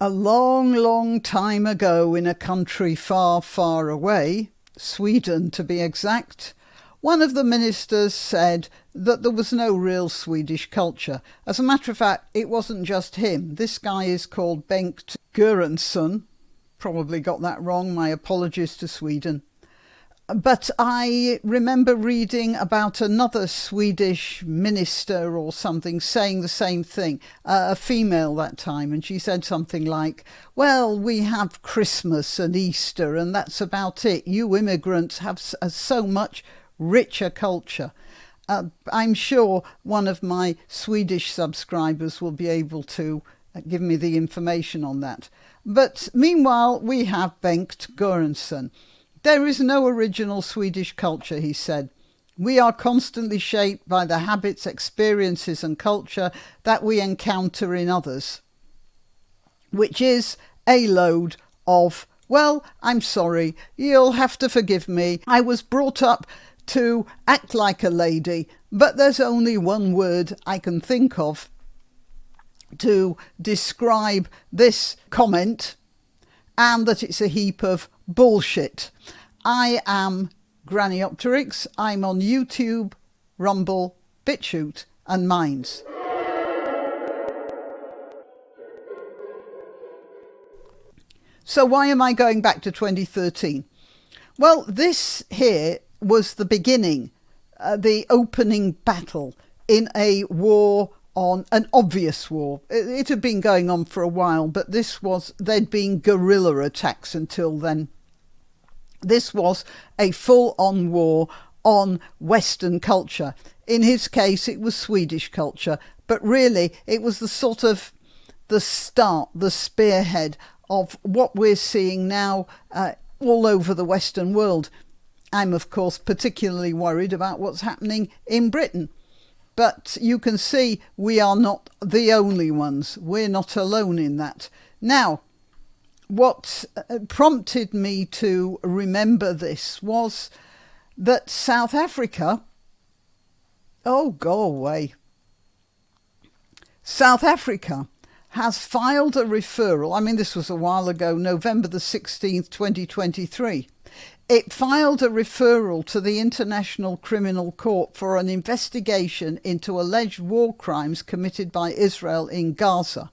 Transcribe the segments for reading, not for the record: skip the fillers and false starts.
A long, long time ago in a country far, far away, Sweden to be exact, one of the ministers said that there was no real Swedish culture. As a matter of fact, it wasn't just him. This guy is called Bengt Göransson. Probably got that wrong. My apologies to Sweden. But I remember reading about another Swedish minister or something saying the same thing, a female that time, and she said something like, well, we have Christmas and Easter and that's about it. You immigrants have so much richer culture. I'm sure one of my Swedish subscribers will be able to give me the information on that. But meanwhile, we have Bengt Göransson. There is no original Swedish culture, he said. We are constantly shaped by the habits, experiences and culture that we encounter in others, which is a load of, well, I'm sorry, you'll have to forgive me. I was brought up to act like a lady, but there's only one word I can think of to describe this comment, and that it's a heap of bullshit. I am Granniopteryx. I'm on YouTube, Rumble, BitChute and Minds. So why am I going back to 2013? Well, this here was the beginning, the opening battle in a war on an obvious war. It had been going on for a while, but there'd been guerrilla attacks until then. This was a full-on war on Western culture. In his case, it was Swedish culture, but really it was the sort of the start, the spearhead of what we're seeing now all over the Western world. I'm, of course, particularly worried about what's happening in Britain. But you can see we are not the only ones. We're not alone in that. Now, what prompted me to remember this was that South Africa... Oh, go away. South Africa has filed a referral. I mean, this was a while ago, November the 16th, 2023. It filed a referral to the International Criminal Court for an investigation into alleged war crimes committed by Israel in Gaza.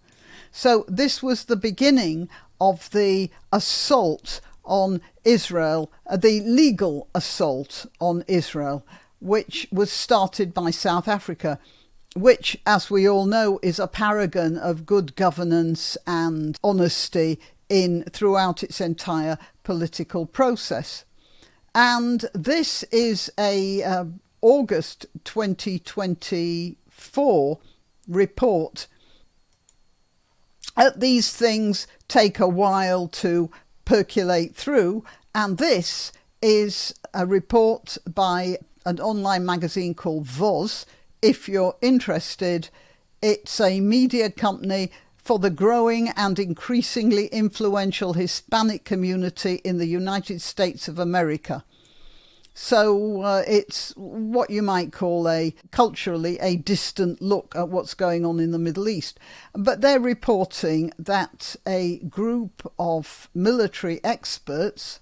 So this was the beginning of the assault on Israel, the legal assault on Israel, which was started by South Africa, which, as we all know, is a paragon of good governance and honesty throughout its entire political process. And this is a August 2024 report. These things take a while to percolate through, and this is a report by an online magazine called Voz. If you're interested, it's a media company for the growing and increasingly influential Hispanic community in the United States of America. So it's what you might call culturally a distant look at what's going on in the Middle East. But they're reporting that a group of military experts,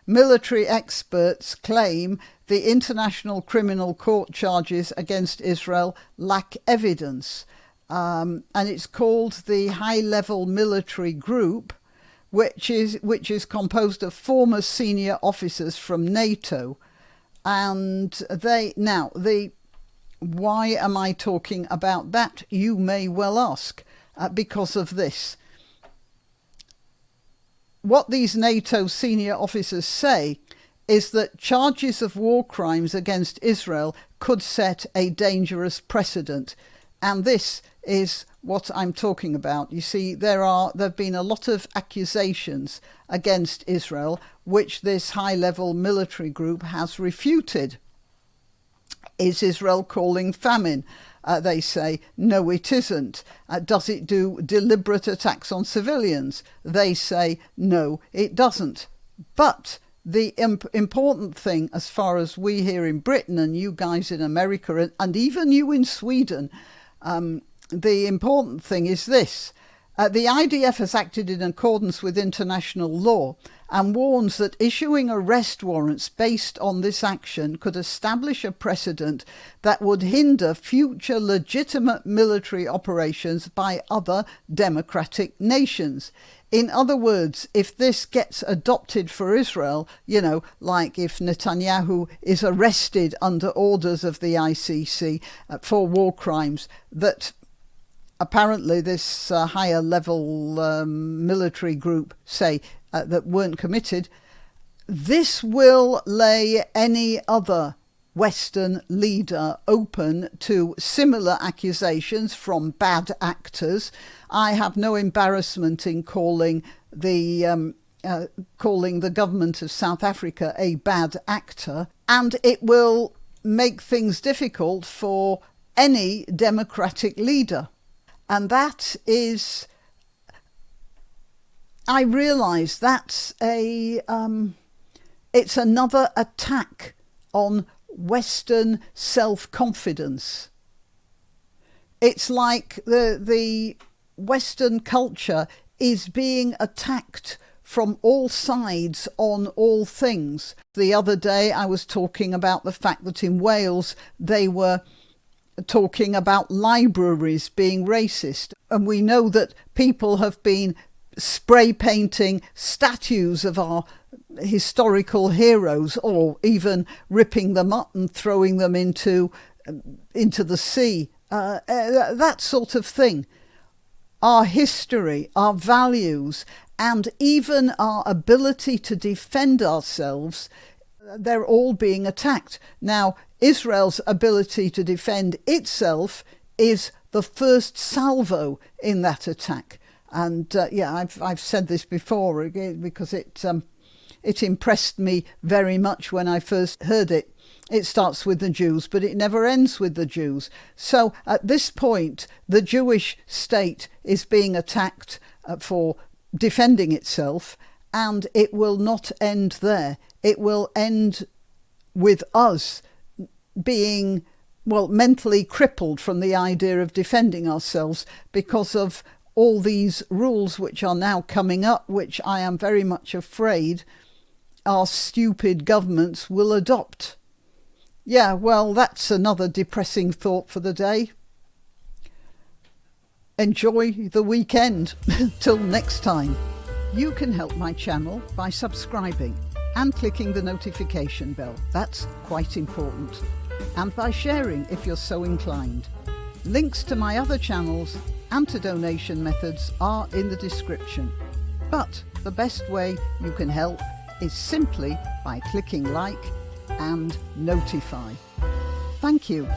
military experts claim the International Criminal Court charges against Israel lack evidence. And it's called the High Level Military Group, which is composed of former senior officers from NATO. And why am I talking about that? You may well ask, because of this. What these NATO senior officers say is that charges of war crimes against Israel could set a dangerous precedent. And this is what I'm talking about. You see, there have been a lot of accusations against Israel, which this high-level military group has refuted. Is Israel calling famine? They say, no, it isn't. Does it do deliberate attacks on civilians? They say, no, it doesn't. But the important thing, as far as we here in Britain and you guys in America and even you in Sweden, the important thing is this. The IDF has acted in accordance with international law and warns that issuing arrest warrants based on this action could establish a precedent that would hinder future legitimate military operations by other democratic nations. In other words, if this gets adopted for Israel, like if Netanyahu is arrested under orders of the ICC for war crimes, that apparently this higher level military group say that weren't committed, this will lay any other Western leader open to similar accusations from bad actors. I have no embarrassment in calling the government of South Africa a bad actor, and it will make things difficult for any democratic leader. And that is, I realise that's it's another attack on Western self-confidence. It's like the Western culture is being attacked from all sides on all things. The other day I was talking about the fact that in Wales they were talking about libraries being racist, and we know that people have been spray painting statues of our historical heroes, or even ripping them up and throwing them into the sea, that sort of thing. Our history, our values, and even our ability to defend ourselves, they're all being attacked. Now, Israel's ability to defend itself is the first salvo in that attack. And I've said this before because it impressed me very much when I first heard it. It starts with the Jews, but it never ends with the Jews. So at this point, the Jewish state is being attacked for defending itself, and it will not end there. It will end with us being, mentally crippled from the idea of defending ourselves because of all these rules which are now coming up, which I am very much afraid our stupid governments will adopt. Yeah, well, that's another depressing thought for the day. Enjoy the weekend. Till next time. You can help my channel by subscribing and clicking the notification bell. That's quite important. And by sharing if you're so inclined. Links to my other channels and to donation methods are in the description. But the best way you can help is simply by clicking like and notify. Thank you.